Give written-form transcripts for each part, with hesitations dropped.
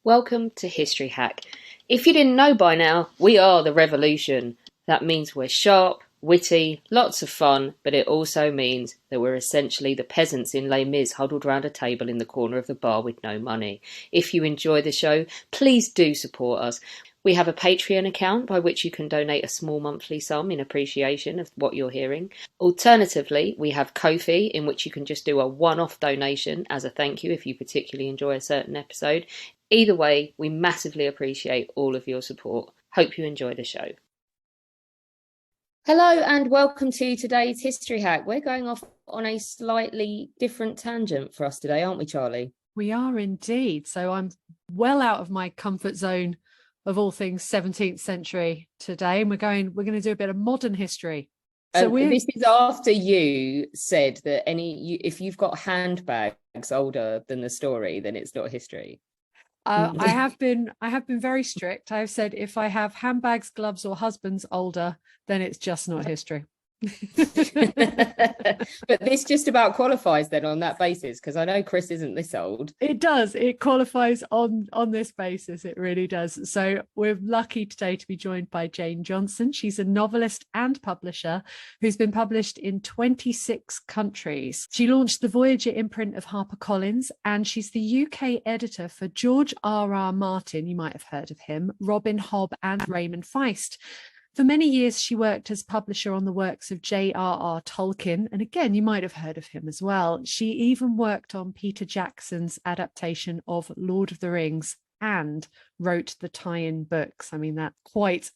Welcome to History Hack. If you didn't know by now, we are the revolution. That means we're sharp, witty, lots of fun, but it also means that we're essentially the peasants in Les Mis huddled round a table in the corner of the bar with no money. If you enjoy the show, please do support us. We have a Patreon account by which you can donate a small monthly sum in appreciation of what you're hearing. Alternatively, we have Ko-fi, in which you can just do a one-off donation as a thank you if you particularly enjoy a certain episode. Either way, we massively appreciate all of your support. Hope you enjoy the show. Hello and welcome to today's History Hack. We're going off on a slightly different tangent for us today, aren't we, Charlie? We are indeed. So I'm well out of my comfort zone of all things 17th century today, and we're going to do a bit of modern history. So this is after you said that if you've got handbags older than the story, then it's not history. I have been very strict. I've said if I have handbags, gloves, or husbands older, then it's just not history. But this just about qualifies then on that basis, because I know Chris isn't this old. It does. It qualifies on this basis. It really does. So we're lucky today to be joined by Jane Johnson. She's a novelist and publisher who's been published in 26 countries. She launched the Voyager imprint of HarperCollins, and she's the UK editor for George R.R. Martin. You might have heard of him, Robin Hobb, and Raymond Feist. For many years, she worked as publisher on the works of J.R.R. Tolkien, and again, you might have heard of him as well. She even worked on Peter Jackson's adaptation of Lord of the Rings and wrote the tie-in books. I mean, that's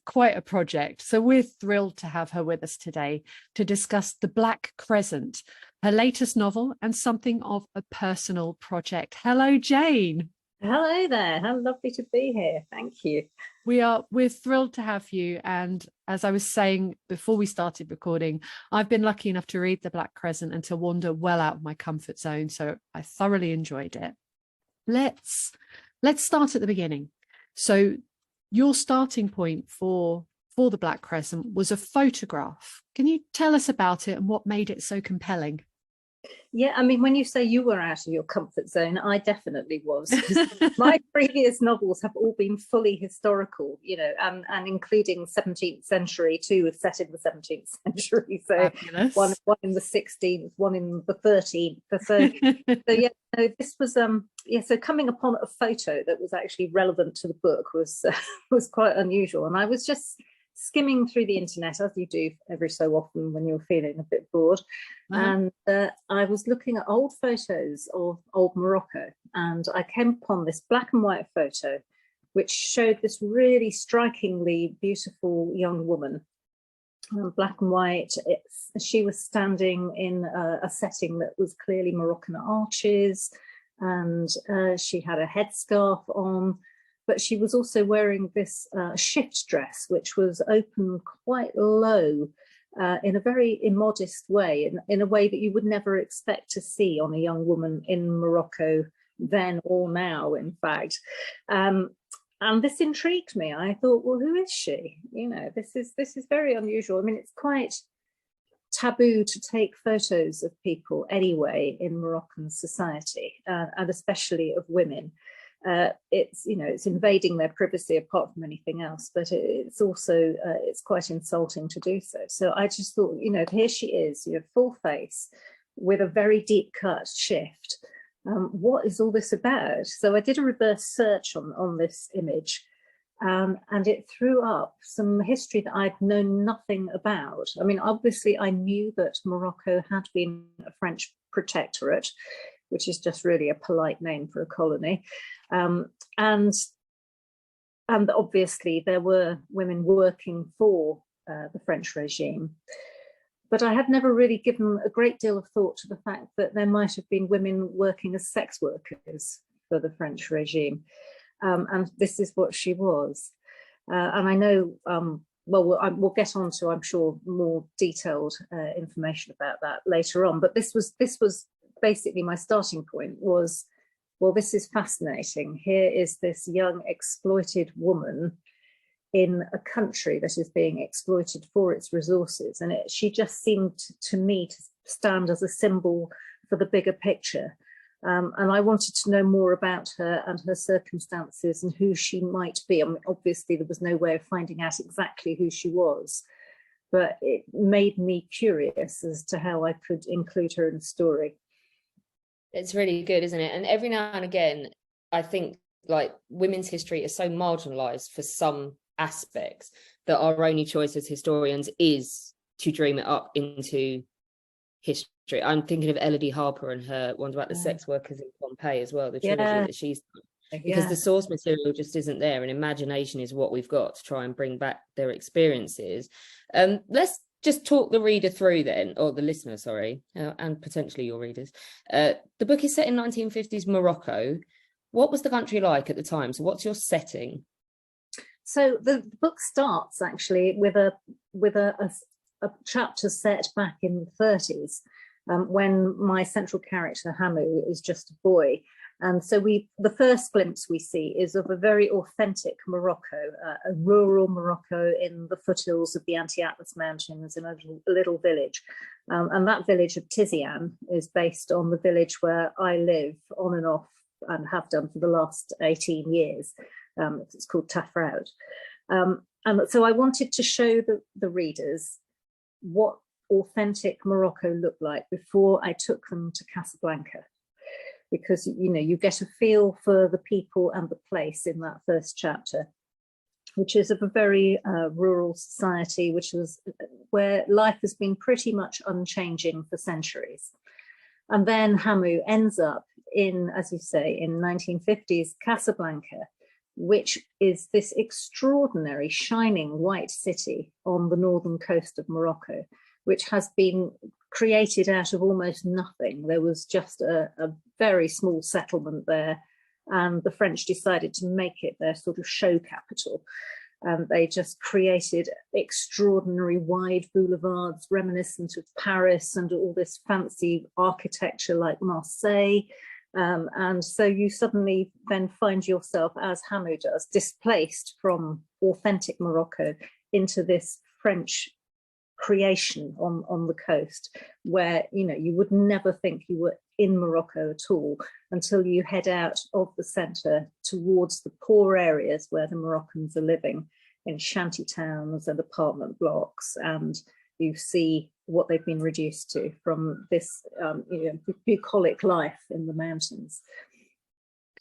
quite a project. So we're thrilled to have her with us today to discuss The Black Crescent, her latest novel and something of a personal project. Hello, Jane. Hello there. How lovely to be here. Thank you. We're thrilled to have you. And as I was saying before we started recording, I've been lucky enough to read The Black Crescent and to wander well out of my comfort zone. So I thoroughly enjoyed it. Let's start at the beginning. So your starting point for The Black Crescent was a photograph. Can you tell us about it and what made it so compelling? Yeah, I mean, when you say you were out of your comfort zone, I definitely was. My previous novels have all been fully historical, and including 17th century too, set in the 17th century. So one in the 16th, one in the 13th. So this was so coming upon a photo that was actually relevant to the book was quite unusual, and I was just skimming through the internet, as you do every so often when you're feeling a bit bored. And I was looking at old photos of old Morocco, and I came upon this black and white photo which showed this really strikingly beautiful young woman. Black and white. She was standing in a setting that was clearly Moroccan arches, and she had a headscarf on. But she was also wearing this shift dress, which was open quite low in a very immodest way, in a way that you would never expect to see on a young woman in Morocco then or now, in fact. And this intrigued me. I thought, well, who is she? This is very unusual. I mean, it's quite taboo to take photos of people anyway in Moroccan society, and especially of women. It's invading their privacy apart from anything else, but it's also it's quite insulting to do so. So I just thought, here she is, full face with a very deep cut shift. What is all this about? So I did a reverse search on this image, and it threw up some history that I'd known nothing about. I mean, obviously I knew that Morocco had been a French protectorate, which is just really a polite name for a colony. And obviously there were women working for the French regime. But I had never really given a great deal of thought to the fact that there might have been women working as sex workers for the French regime. And this is what she was. And I know, we'll get on to, I'm sure, more detailed information about that later on. But this was basically my starting point was, well, this is fascinating. Here is this young exploited woman in a country that is being exploited for its resources. And she just seemed to me to stand as a symbol for the bigger picture And I wanted to know more about her and her circumstances and who she might be. I mean, obviously, there was no way of finding out exactly who she was, but it made me curious as to how I could include her in the story. It's really good, isn't it? And every now and again, I think like women's history is so marginalized for some aspects that our only choice as historians is to dream it up into history. I'm thinking of Elodie Harper and her ones about the sex workers in Pompeii as well, the trilogy that she's done, because the source material just isn't there, and imagination is what we've got to try and bring back their experiences. Let's just talk the reader through then, or the listener, sorry, and potentially your readers. The book is set in 1950s Morocco. What was the country like at the time? So what's your setting? So the book starts actually with a chapter set back in the 30s, when my central character Hamou is just a boy. And so the first glimpse we see is of a very authentic Morocco, a rural Morocco in the foothills of the Anti-Atlas Mountains in a little village. And that village of Tizian is based on the village where I live on and off and have done for the last 18 years. It's called Tafraout. And so I wanted to show the readers what authentic Morocco looked like before I took them to Casablanca, because you get a feel for the people and the place in that first chapter, which is of a very rural society, where life has been pretty much unchanging for centuries. And then Hamou ends up in, as you say, in 1950s Casablanca, which is this extraordinary shining white city on the northern coast of Morocco, which has been created out of almost nothing. There was just a very small settlement there, and the French decided to make it their sort of show capital. They just created extraordinary wide boulevards reminiscent of Paris and all this fancy architecture like Marseille. And so you suddenly then find yourself, as Hamou does, displaced from authentic Morocco into this French creation on the coast, where you would never think you were in Morocco at all until you head out of the centre towards the poor areas where the Moroccans are living in shanty towns and apartment blocks, and you see what they've been reduced to from this bucolic life in the mountains.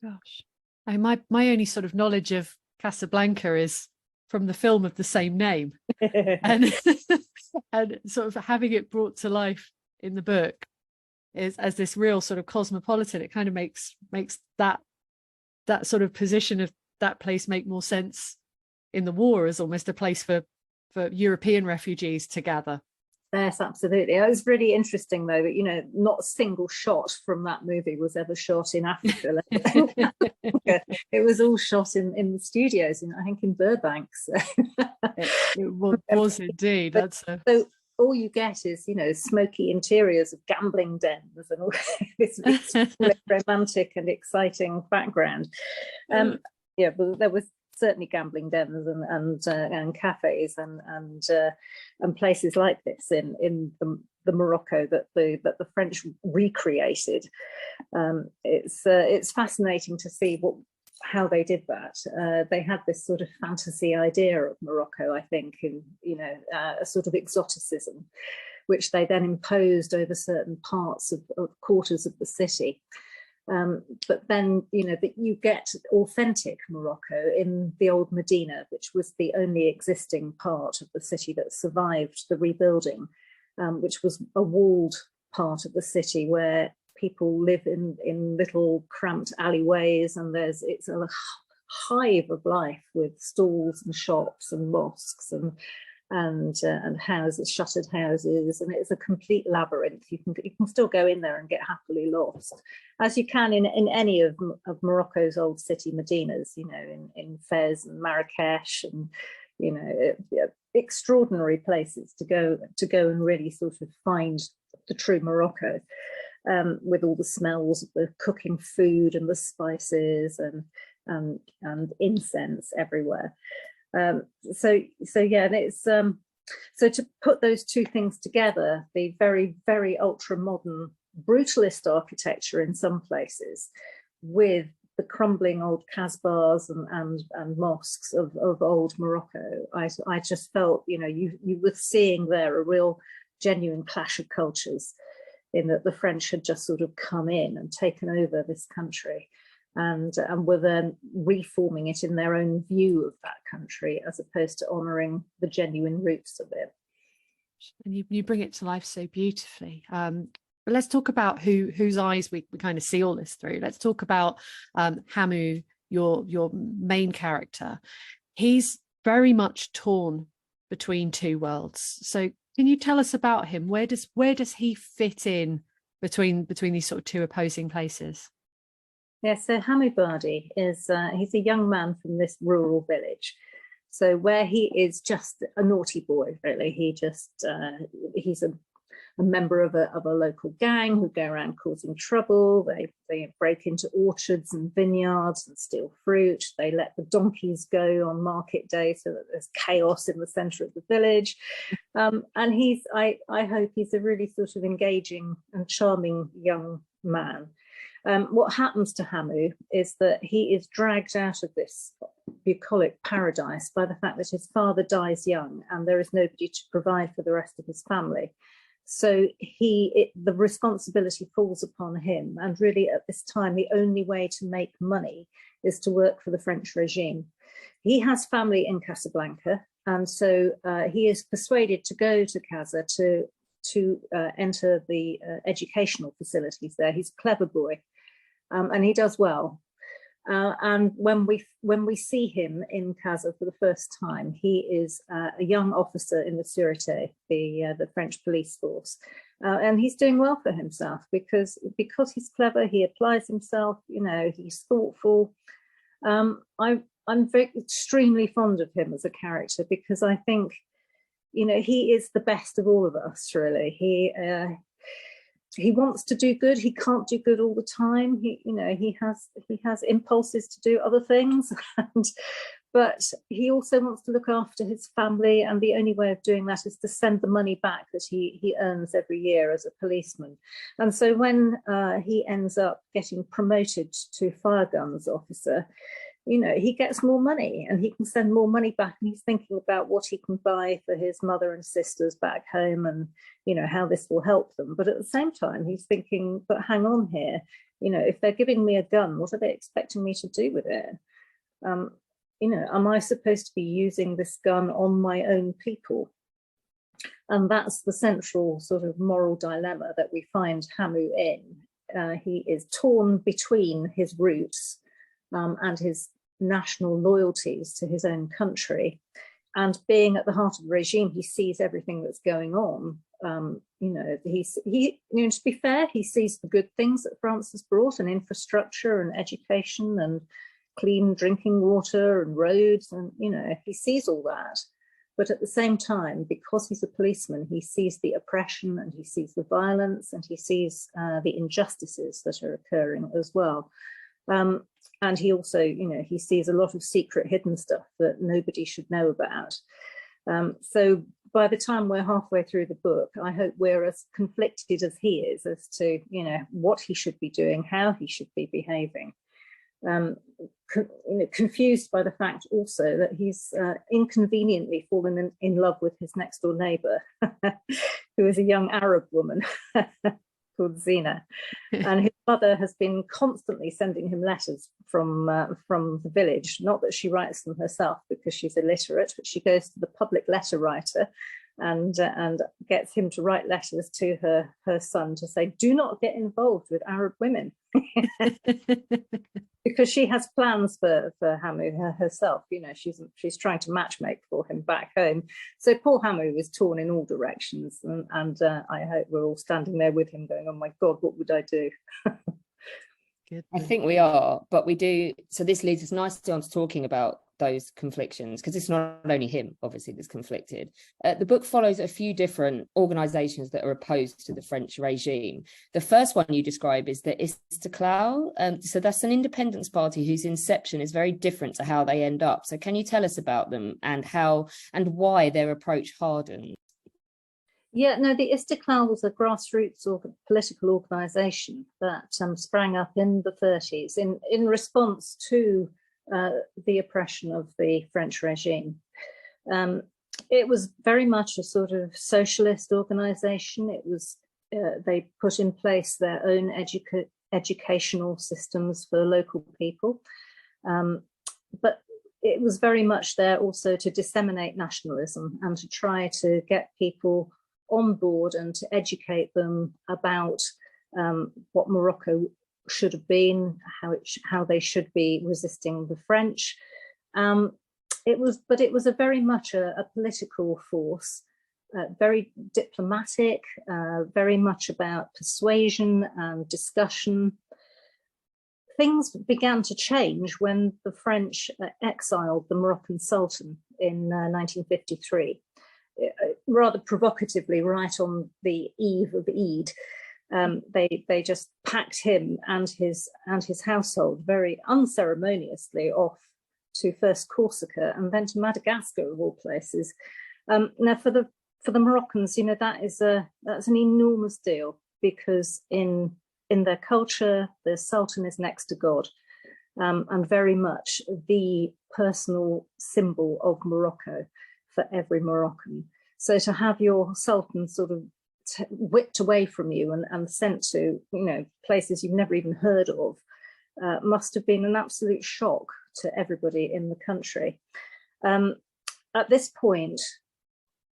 Gosh, my only sort of knowledge of Casablanca is from the film of the same name, and and sort of having it brought to life in the book is as this real sort of cosmopolitan. It kind of makes that sort of position of that place make more sense in the war as almost a place for European refugees to gather. Yes, absolutely. It was really interesting, though, that not a single shot from that movie was ever shot in Africa. It was all shot in the studios, I think in Burbank. So. It was indeed. So all you get is smoky interiors of gambling dens and all this romantic and exciting background. But there was certainly gambling dens and cafes and places like this in the Morocco that the French recreated. It's fascinating to see how they did that. They had this sort of fantasy idea of Morocco, I think, in a sort of exoticism, which they then imposed over certain parts of quarters of the city. But then, that you get authentic Morocco in the old Medina, which was the only existing part of the city that survived the rebuilding, which was a walled part of the city where people live in little cramped alleyways, and it's a hive of life with stalls and shops and mosques and houses, shuttered houses, and it's a complete labyrinth. You can still go in there and get happily lost, as you can in any of Morocco's old city Medinas, in Fez and Marrakesh, and extraordinary places to go and really sort of find the true Morocco, with all the smells of the cooking food and the spices and incense everywhere. So it's so to put those two things together, the very, very ultra modern brutalist architecture in some places with the crumbling old Casbahs and mosques of old Morocco. I just felt, you were seeing there a real genuine clash of cultures, in that the French had just sort of come in and taken over this country and were then reforming it in their own view of that country, as opposed to honouring the genuine roots of it. And you bring it to life so beautifully. But let's talk about whose eyes we kind of see all this through. Let's talk about Hamou, your main character. He's very much torn between two worlds. So can you tell us about him? Where does he fit in between these sort of two opposing places? Yeah, so Hamou Badi is he's a young man from this rural village. So where he is just a naughty boy, really. He's a member of a local gang who go around causing trouble. They break into orchards and vineyards and steal fruit. They let the donkeys go on market day so that there's chaos in the centre of the village. And I hope he's a really sort of engaging and charming young man. What happens to Hamou is that he is dragged out of this bucolic paradise by the fact that his father dies young and there is nobody to provide for the rest of his family. So the responsibility falls upon him. And really at this time, the only way to make money is to work for the French regime. He has family in Casablanca. And so he is persuaded to go to Casa to enter the educational facilities there. He's a clever boy and he does well. And when we see him in Casa for the first time, he is a young officer in the Sûreté, the French police force, and he's doing well for himself because he's clever. He applies himself. He's thoughtful. I'm extremely fond of him as a character because I think, he is the best of all of us. Really, he wants to do good. He can't do good all the time. He has impulses to do other things, but he also wants to look after his family. And the only way of doing that is to send the money back that he earns every year as a policeman. And so when he ends up getting promoted to fire guns officer, he gets more money and he can send more money back, and he's thinking about what he can buy for his mother and sisters back home and, how this will help them. But at the same time, he's thinking, but hang on here, if they're giving me a gun, what are they expecting me to do with it? Am I supposed to be using this gun on my own people? And that's the central sort of moral dilemma that we find Hamou in. He is torn between his roots and his national loyalties to his own country, and being at the heart of the regime, he sees everything that's going on. To be fair, he sees the good things that France has brought, and infrastructure and education and clean drinking water and roads, and he sees all that. But at the same time, because he's a policeman, he sees the oppression and he sees the violence and he sees the injustices that are occurring as well. And he also, he sees a lot of secret hidden stuff that nobody should know about. So by the time we're halfway through the book, I hope we're as conflicted as he is as to, what he should be doing, how he should be behaving. Confused by the fact also that he's inconveniently fallen in love with his next door neighbour, who is a young Arab woman called Zina, and his mother has been constantly sending him letters from the village. Not that she writes them herself because she's illiterate, but she goes to the public letter writer and gets him to write letters to her son to say, do not get involved with Arab women. Because she has plans for Hamou herself. She's trying to matchmake for him back home. So poor Hamou is torn in all directions, and I hope we're all standing there with him going, oh my God, what would I do? I think we are, but we do. So this leads us nicely on to talking about those conflictions, because it's not only him, obviously, that's conflicted. The book follows a few different organisations that are opposed to the French regime. The first one you describe is the Istiklal. So that's an independence party whose inception is very different to how they end up. So can you tell us about them and how and why their approach hardened? Yeah, no, the Istiklal was a grassroots political organisation that sprang up in the 30s in response to the oppression of the French regime. It was very much a sort of socialist organisation. It was they put in place their own educational systems for local people, but it was very much there also to disseminate nationalism and to try to get people on board and to educate them about what Morocco should have been, how they should be resisting the French. It was a very much a political force, very diplomatic, very much about persuasion and discussion. Things began to change when the French exiled the Moroccan Sultan in 1953. Rather provocatively, right on the eve of Eid, they just packed him and his household very unceremoniously off to first Corsica and then to Madagascar, of all places. Now, for the Moroccans, you know, that's an enormous deal, because in their culture, the Sultan is next to God, and very much the personal symbol of Morocco for every Moroccan. So to have your Sultan sort of whipped away from you and sent to, you know, places you've never even heard of, must have been an absolute shock to everybody in the country. At this point,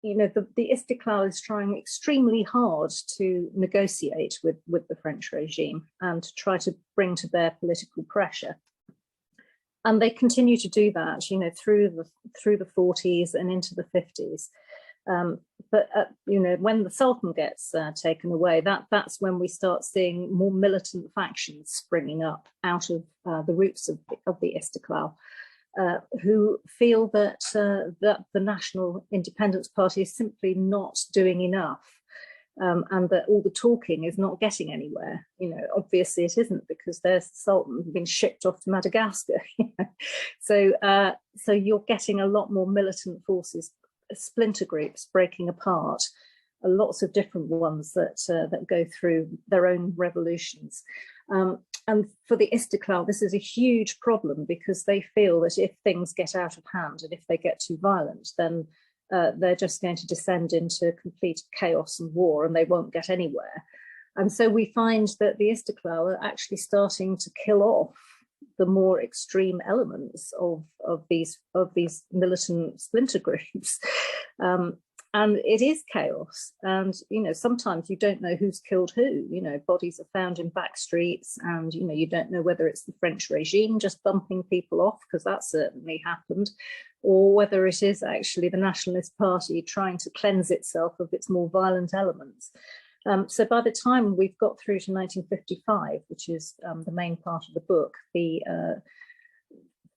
you know, the Istiklal is trying extremely hard to negotiate with the French regime and to try to bring to bear political pressure. And they continue to do that, you know, through the 40s and into the 50s. But you know, when the Sultan gets taken away, that's when we start seeing more militant factions springing up out of the roots of the Istiklal, who feel that that the National Independence Party is simply not doing enough. And that all the talking is not getting anywhere. You know, obviously it isn't, because there's the Sultan been shipped off to Madagascar. You know? So you're getting a lot more militant forces, splinter groups breaking apart, lots of different ones that go through their own revolutions. And for the Istiklal, this is a huge problem, because they feel that if things get out of hand and if they get too violent, then they're just going to descend into complete chaos and war, and they won't get anywhere. And so we find that the Istiklal are actually starting to kill off the more extreme elements of these militant splinter groups. And it is chaos. And, you know, sometimes you don't know who's killed who. You know, bodies are found in back streets, and, you know, you don't know whether it's the French regime just bumping people off, because that certainly happened, or whether it is actually the Nationalist Party trying to cleanse itself of its more violent elements. So by the time we've got through to 1955, which is the main part of the book,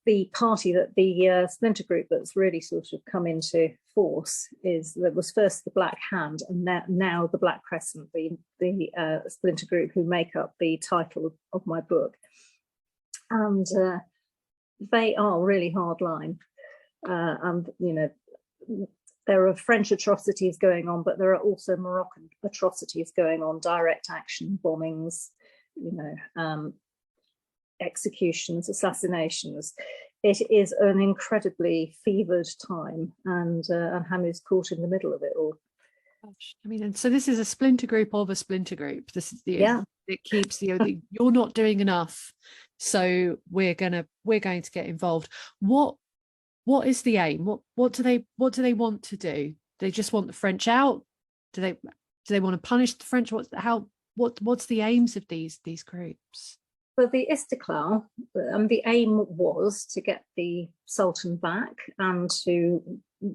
the party that the splinter group that's really sort of come into force was first the Black Hand, and now the Black Crescent, the splinter group who make up the title of my book. And they are really hard line. And, you know, there are French atrocities going on, but there are also Moroccan atrocities going on, direct action, bombings, you know, executions, assassinations. It is an incredibly fevered time, and Hamou's caught in the middle of it all. Gosh, I mean, and so this is a splinter group of a splinter group. This is it keeps the you're not doing enough, so we're going to get involved. What is the aim? What do they want to do? They just want the French out? Do they want to punish the French? What's the aims of these groups? For the Istiklal, the aim was to get the Sultan back and to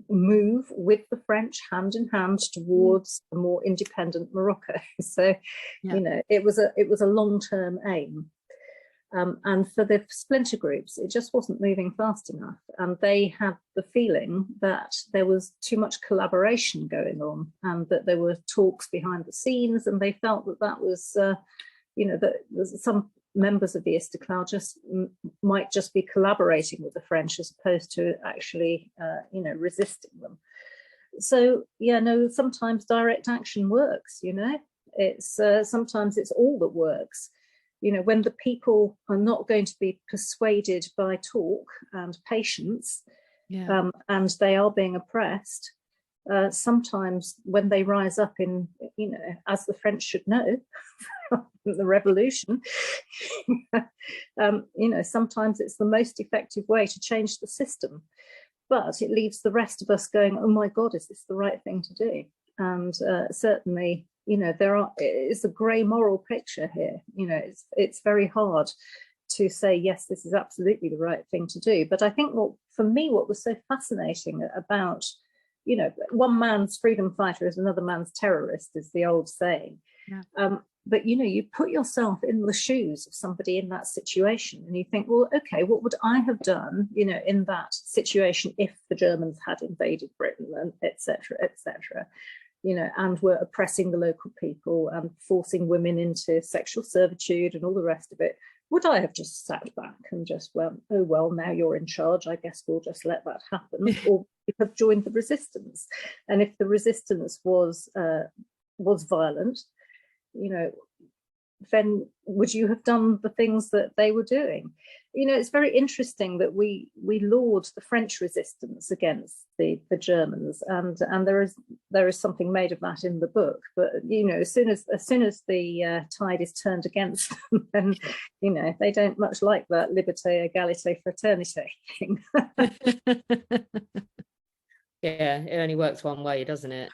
move with the French hand in hand towards a more independent Morocco. So, you know, it was a long-term aim. And for the splinter groups, it just wasn't moving fast enough. And they had the feeling that there was too much collaboration going on, and that there were talks behind the scenes, and they felt that was, you know, that some members of the Istiklal might just be collaborating with the French as opposed to actually, you know, resisting them. So yeah, no, sometimes direct action works, you know. It's sometimes it's all that works, you know, when the people are not going to be persuaded by talk and patience, and they are being oppressed. Sometimes when they rise up in, you know, as the French should know, the revolution, you know, sometimes it's the most effective way to change the system. But it leaves the rest of us going, oh my God, is this the right thing to do? And certainly, you know, it's a grey moral picture here. You know, it's very hard to say, yes, this is absolutely the right thing to do. But I think for me, what was so fascinating about, you know, one man's freedom fighter is another man's terrorist, is the old saying. Yeah. But, you know, you put yourself in the shoes of somebody in that situation and you think, well, okay, what would I have done, you know, in that situation if the Germans had invaded Britain, and et cetera, you know, and were oppressing the local people and forcing women into sexual servitude and all the rest of it? Would I have just sat back and just went, oh, well, now you're in charge, I guess we'll just let that happen? Or have joined the resistance? And if the resistance was violent, you know, then would you have done the things that they were doing? You know, it's very interesting that we laud the French resistance against the Germans, and there is something made of that in the book. But you know, as soon as the tide is turned against them, then you know they don't much like that liberté, égalité, fraternité thing. Yeah, it only works one way, doesn't it?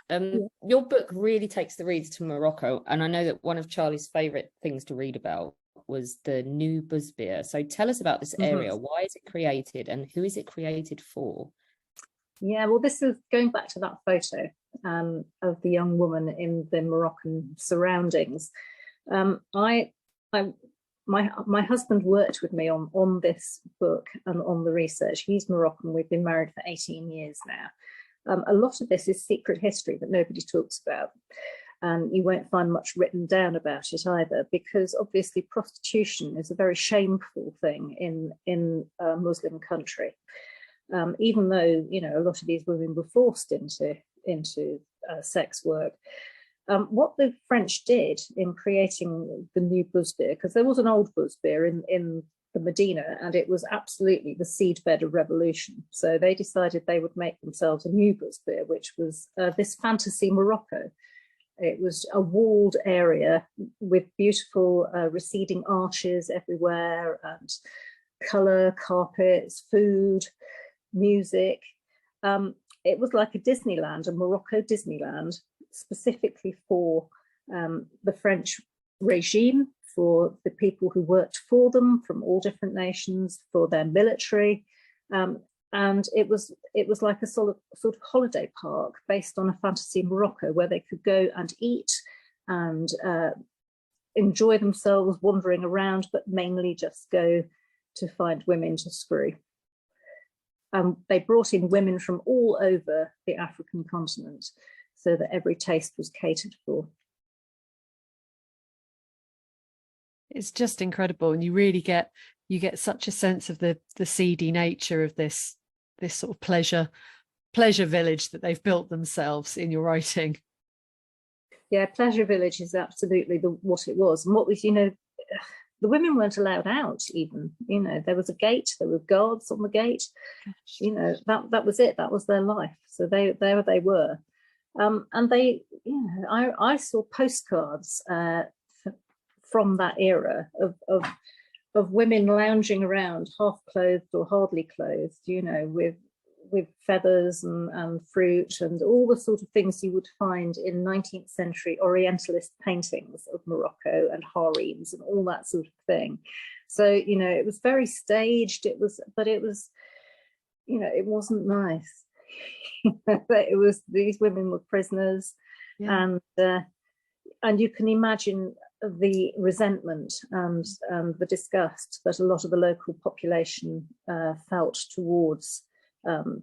Your book really takes the reader to Morocco, and I know that one of Charlie's favourite things to read about was the New Busbeer. So tell us about this area. Why is it created, and who is it created for? Yeah, well, this is going back to that photo of the young woman in the Moroccan surroundings. My husband worked with me on this book and on the research. He's Moroccan. We've been married for 18 years now. A lot of this is secret history that nobody talks about. You won't find much written down about it either, because obviously prostitution is a very shameful thing in a Muslim country. Even though, you know, a lot of these women were forced into sex work. What the French did in creating the new Busbeer, because there was an old Busbeer in the Medina, and it was absolutely the seedbed of revolution. So they decided they would make themselves a new Busbeer, which was this fantasy Morocco. It was a walled area with beautiful receding arches everywhere, and colour, carpets, food, music. It was like a Disneyland, a Morocco Disneyland, specifically for the French regime, for the people who worked for them from all different nations, for their military. And it was like a sort of holiday park based on a fantasy Morocco, where they could go and eat and enjoy themselves wandering around, but mainly just go to find women to screw. They brought in women from all over the African continent so that every taste was catered for. It's just incredible, and you really get such a sense of the seedy nature of this sort of pleasure village that they've built themselves in your writing. Yeah, pleasure village is absolutely what it was. And what was, you know, the women weren't allowed out even, you know, there was a gate, there were guards on the gate. Gosh. You know, that was it, that was their life. So there they were. And they, you know, I saw postcards from that era of women lounging around, half clothed or hardly clothed, you know, with feathers and fruit and all the sort of things you would find in 19th century Orientalist paintings of Morocco and harems and all that sort of thing. So, you know, it was very staged, but it was, you know, it wasn't nice. But it was, these women were prisoners. Yeah. And you can imagine the resentment and the disgust that a lot of the local population felt towards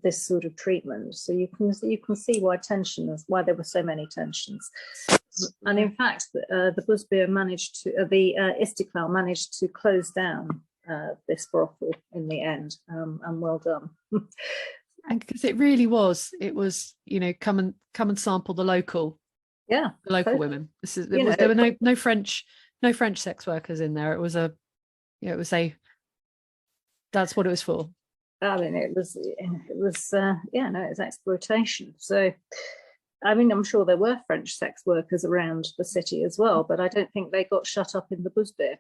this sort of treatment. So you can see why there were so many tensions. And in fact, the Busbeer the Istiklal managed to close down this brothel in the end, and well done. And because it really was, you know, come and sample the local totally. women. There were no French sex workers in there. It was that's what it was for. I mean, it was exploitation. So, I mean, I'm sure there were French sex workers around the city as well, but I don't think they got shut up in the Busbeer.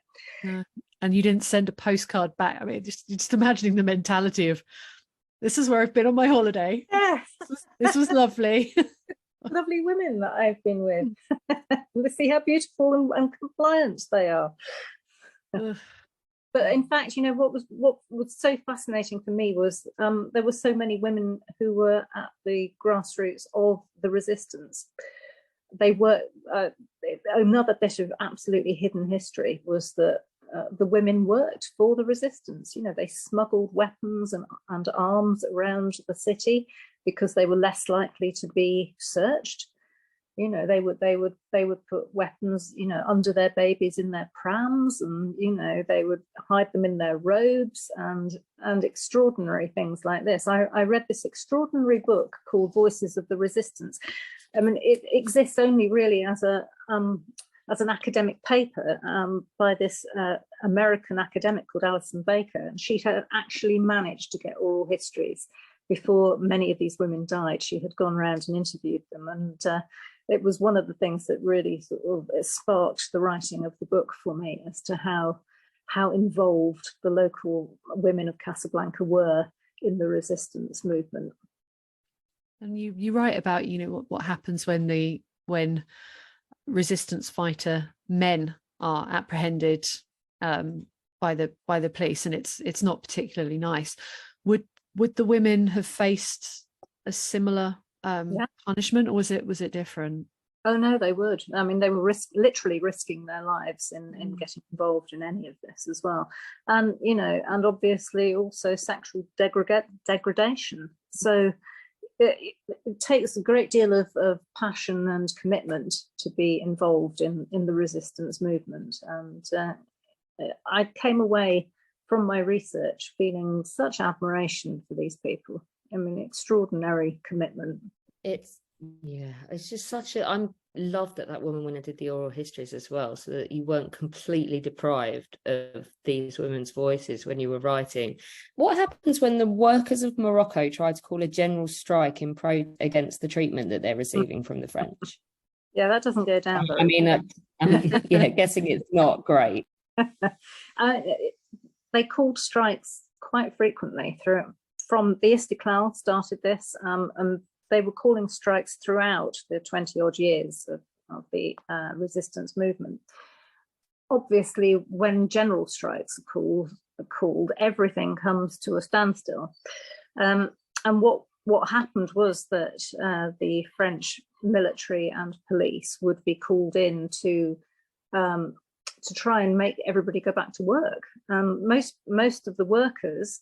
And you didn't send a postcard back. I mean, just imagining the mentality of, this is where I've been on my holiday. Yes. This was lovely. Lovely women that I've been with. Let's see how beautiful and compliant they are. But in fact, you know, what was so fascinating for me was there were so many women who were at the grassroots of the resistance. They were another bit of absolutely hidden history was that the women worked for the resistance. You know, they smuggled weapons and arms around the city because they were less likely to be searched. You know, they would put weapons, you know, under their babies in their prams, and you know, they would hide them in their robes, and extraordinary things like this. I read this extraordinary book called Voices of the Resistance. I mean, it exists only really as an academic paper by this American academic called Alison Baker, and she had actually managed to get oral histories before many of these women died. She had gone around and interviewed them, and it was one of the things that really sort of sparked the writing of the book for me as to how involved the local women of Casablanca were in the resistance movement. And you write about, you know, what happens when resistance fighter men are apprehended by the police, and it's not particularly nice. Would the women have faced a similar punishment, or was it different? Oh no, they would. I mean, they were literally risking their lives in getting involved in any of this as well, and you know, and obviously also sexual degradation. So it takes a great deal of passion and commitment to be involved in the resistance movement, and I came away from my research feeling such admiration for these people. I mean, extraordinary commitment. It's just such I love that woman went and did the oral histories as well, so that you weren't completely deprived of these women's voices when you were writing. What happens when the workers of Morocco try to call a general strike in against the treatment that they're receiving from the French? Yeah, that doesn't go down very I mean, I'm guessing it's not great. They called strikes quite frequently from the Istiklal started this, and they were calling strikes throughout the 20 odd years of the resistance movement. Obviously, when general strikes are called, everything comes to a standstill. And what happened was that the French military and police would be called in to try and make everybody go back to work. Most of the workers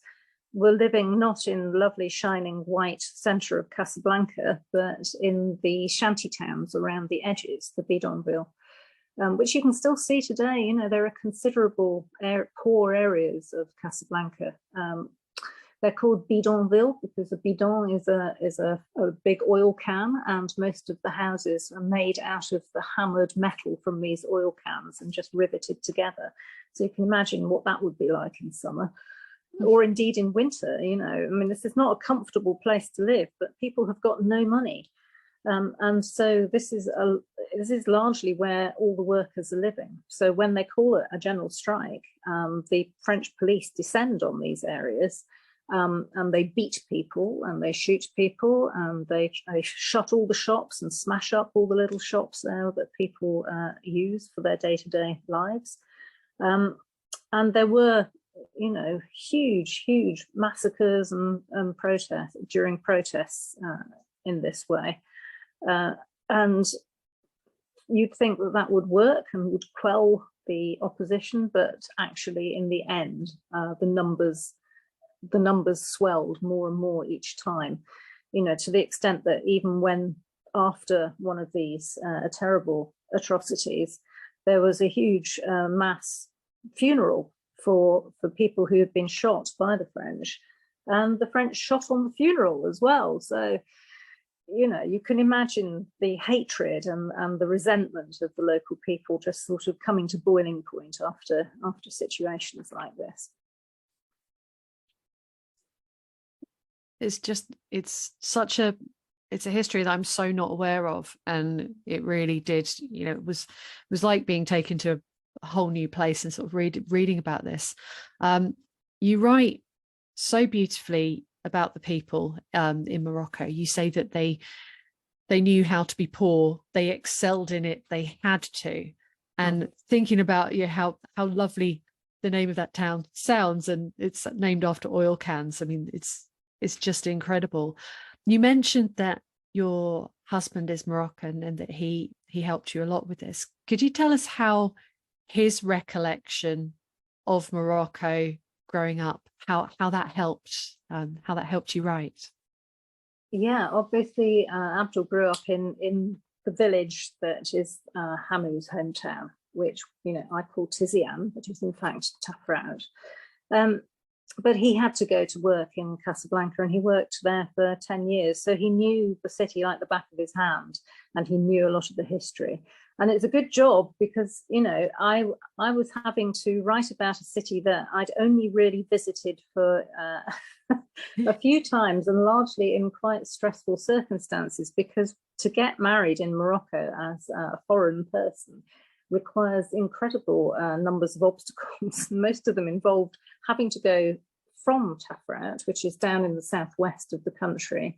were living not in lovely shining white centre of Casablanca, but in the shanty towns around the edges, the bidonville, which you can still see today. You know, there are considerable poor areas of Casablanca. They're called bidonville because a bidon is a big oil can, and most of the houses are made out of the hammered metal from these oil cans and just riveted together. So you can imagine what that would be like in summer, or indeed in winter. You know, I mean, this is not a comfortable place to live, but people have got no money, and so this is largely where all the workers are living. So when they call it a general strike, the French police descend on these areas. And they beat people and they shoot people, and they shut all the shops and smash up all the little shops there that people use for their day-to-day lives. And there were, you know, huge massacres and protests in this way. And you'd think that would work and would quell the opposition, but actually in the end, the numbers swelled more and more each time, you know, to the extent that even when after one of these terrible atrocities, there was a huge mass funeral for people who had been shot by the French. and the French shot on the funeral as well. So, you know, you can imagine the hatred and the resentment of the local people just sort of coming to boiling point after situations like this. It's a history that I'm so not aware of, and it really did, you know, it was like being taken to a whole new place and sort of reading about this. You write so beautifully about the people in Morocco. You say that they knew how to be poor, they excelled in it, they had to. And thinking about, you know, how lovely the name of that town sounds, and it's named after oil cans. I mean, it's just incredible. You mentioned that your husband is Moroccan and that he helped you a lot with this. Could you tell us how his recollection of Morocco growing up, how that helped you write? Yeah, obviously, Abdul grew up in the village that is Hamou's hometown, which, you know, I call Tizian, but is in fact Tafraout. But he had to go to work in Casablanca, and he worked there for 10 years. So he knew the city like the back of his hand, and he knew a lot of the history. And it's a good job because, you know, I was having to write about a city that I'd only really visited for a few times, and largely in quite stressful circumstances, because to get married in Morocco as a foreign person requires incredible numbers of obstacles. Most of them involved having to go from Tafraout, which is down in the southwest of the country,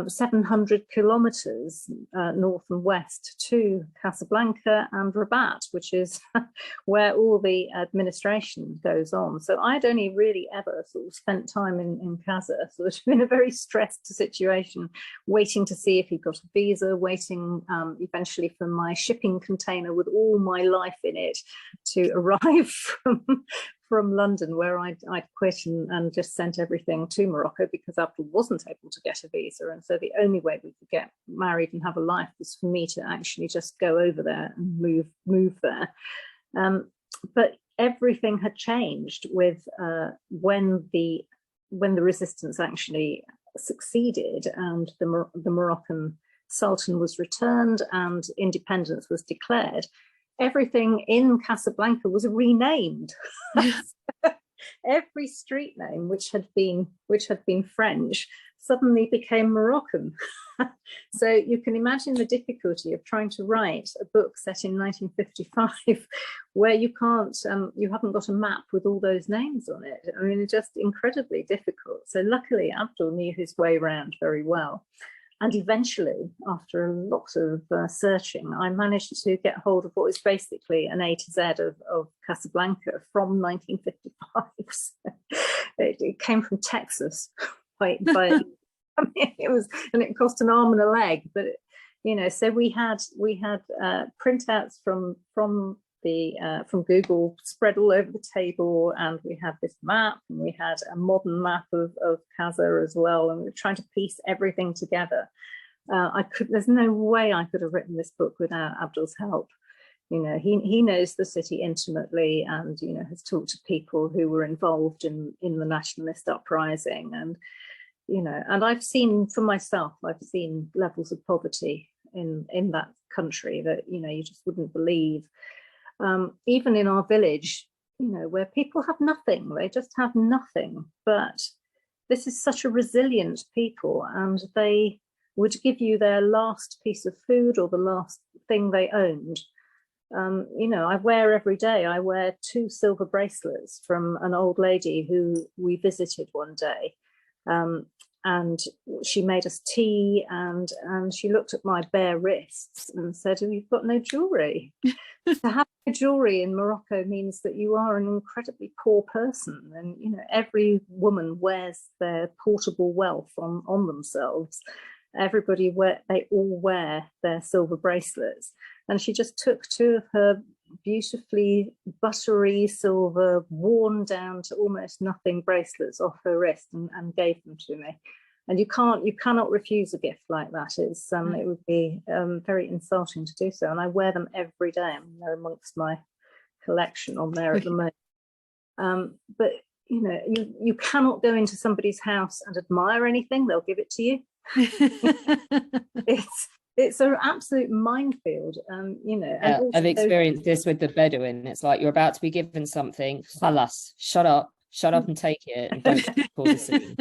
700 kilometers north and west to Casablanca and Rabat, which is where all the administration goes on. So I'd only really ever sort of spent time in Casa, sort of in a very stressed situation, waiting to see if he got a visa, waiting eventually for my shipping container with all my life in it to arrive from London, where I'd quit and just sent everything to Morocco because Abdul wasn't able to get a visa. And so the only way we could get married and have a life was for me to actually just go over there and move there. But everything had changed with when the resistance actually succeeded and the Moroccan Sultan was returned and independence was declared. Everything in Casablanca was renamed. Every street name which had been French suddenly became Moroccan. So you can imagine the difficulty of trying to write a book set in 1955 where you haven't got a map with all those names on it. I mean, it's just incredibly difficult. So luckily Abdul knew his way around very well. And eventually, after a lot of searching, I managed to get hold of what was basically an A to Z of Casablanca from 1955. So it came from Texas. I mean, it cost an arm and a leg. But you know, so we had printouts from Google spread all over the table, and we had this map, and we had a modern map of Casa as well, and we were trying to piece everything together. There's no way I could have written this book without Abdul's help. You know, he knows the city intimately, and you know, has talked to people who were involved in the nationalist uprising, and you know, and I've seen for myself, I've seen levels of poverty in that country that, you know, you just wouldn't believe. Even in our village, you know, where people have nothing, they just have nothing. But this is such a resilient people, and they would give you their last piece of food or the last thing they owned. You know, I wear 2 silver bracelets from an old lady who we visited one day. And she made us tea, and she looked at my bare wrists and said, "Oh, you've got no jewelry." To have no jewelry in Morocco means that you are an incredibly poor person. And you know, every woman wears their portable wealth on themselves. They all wear their silver bracelets. And she just took 2 of her beautifully buttery silver, worn down to almost nothing bracelets off her wrist and gave them to me. And you cannot refuse a gift like that. It would be very insulting to do so. And I wear them every day. I mean, they're amongst my collection on there at the moment. But you cannot go into somebody's house and admire anything. They'll give it to you. It's an absolute minefield, and I've experienced this with the Bedouin. It's like you're about to be given something. Khalas, shut up and take it, and don't cause a scene.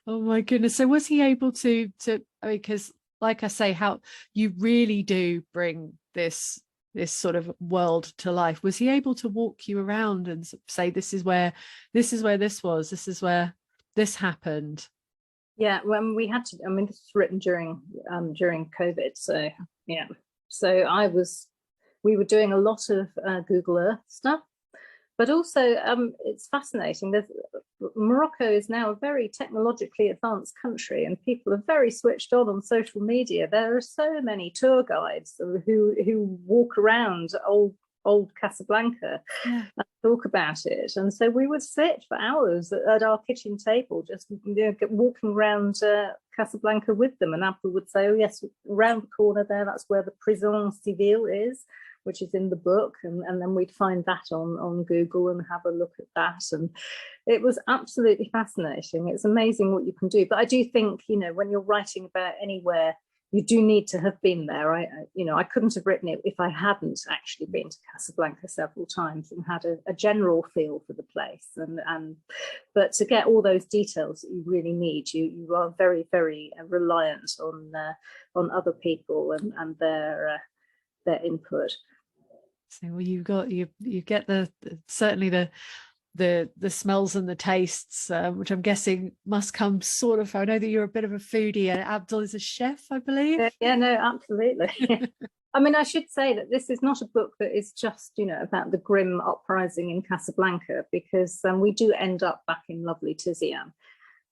Oh my goodness! So was he able to? Because, like I say, how you really do bring this sort of world to life. Was he able to walk you around and say, this is where this was, this is where this happened? Yeah, when we had to, I mean, this was written during COVID, so yeah. So we were doing a lot of Google Earth stuff, but also it's fascinating. Morocco is now a very technologically advanced country, and people are very switched on social media. There are so many tour guides who walk around old Casablanca and talk about it. And so we would sit for hours at our kitchen table, just walking around Casablanca with them. And Apple would say, oh yes, around the corner there, that's where the Prison Civile is, which is in the book. And then we'd find that on Google and have a look at that. And it was absolutely fascinating. It's amazing what you can do. But I do think, when you're writing about anywhere, you do need to have been there. I couldn't have written it if I hadn't actually been to Casablanca several times and had a general feel for the place. But to get all those details that you really need, you are very, very reliant on other people and their input. So you get certainly the smells and the tastes, which I'm guessing must come sort of. I know that you're a bit of a foodie, and Abdul is a chef, I believe. Yeah, no, absolutely. I mean, I should say that this is not a book that is just, about the grim uprising in Casablanca, because we do end up back in lovely Tizian.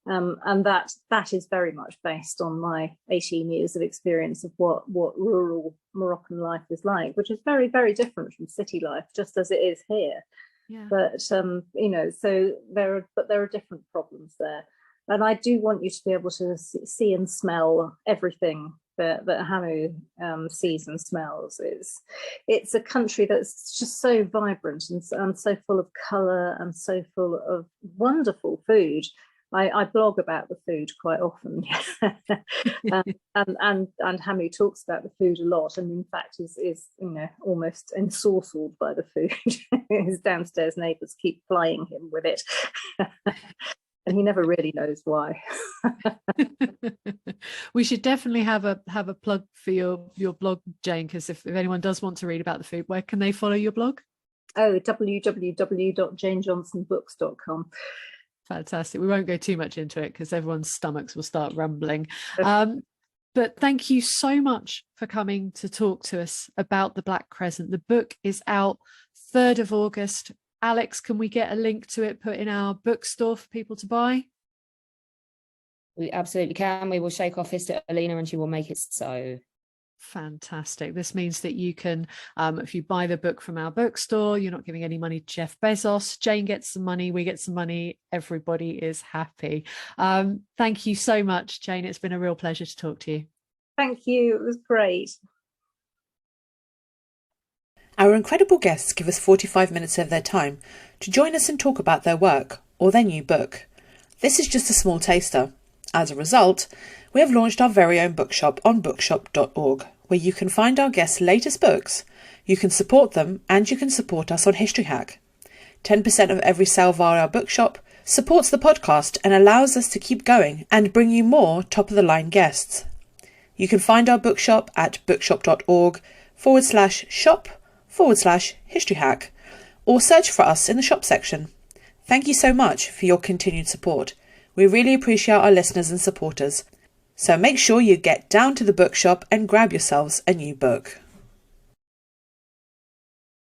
And that is very much based on my 18 years of experience of what rural Moroccan life is like, which is very, very different from city life, just as it is here. Yeah. But so there are different problems there, and I do want you to be able to see and smell everything that Hamou sees and smells. It's a country that's just so vibrant and so full of colour and so full of wonderful food. I blog about the food quite often, and Hamou talks about the food a lot, and in fact is almost ensorcelled by the food. His downstairs neighbours keep plying him with it, and he never really knows why. We should definitely have a plug for your blog, Jane, because if anyone does want to read about the food, where can they follow your blog? Oh, www.janejohnsonbooks.com. Fantastic. We won't go too much into it because everyone's stomachs will start rumbling. But thank you so much for coming to talk to us about the Black Crescent. The book is out 3rd of August. Alex, can we get a link to it put in our bookstore for people to buy? We absolutely can. We will shake our fist at Alina and she will make it so. Fantastic. This means that you can, if you buy the book from our bookstore, you're not giving any money to Jeff Bezos. Jane gets some money, we get some money, everybody is happy. Thank you so much, Jane. It's been a real pleasure to talk to you. Thank you. It was great. Our incredible guests give us 45 minutes of their time to join us and talk about their work or their new book. This is just a small taster. As a result, we have launched our very own bookshop on bookshop.org, where you can find our guests' latest books, you can support them, and you can support us on History Hack. 10% of every sale via our bookshop supports the podcast and allows us to keep going and bring you more top-of-the-line guests. You can find our bookshop at bookshop.org/shop/History Hack, or search for us in the shop section. Thank you so much for your continued support. We really appreciate our listeners and supporters. So make sure you get down to the bookshop and grab yourselves a new book.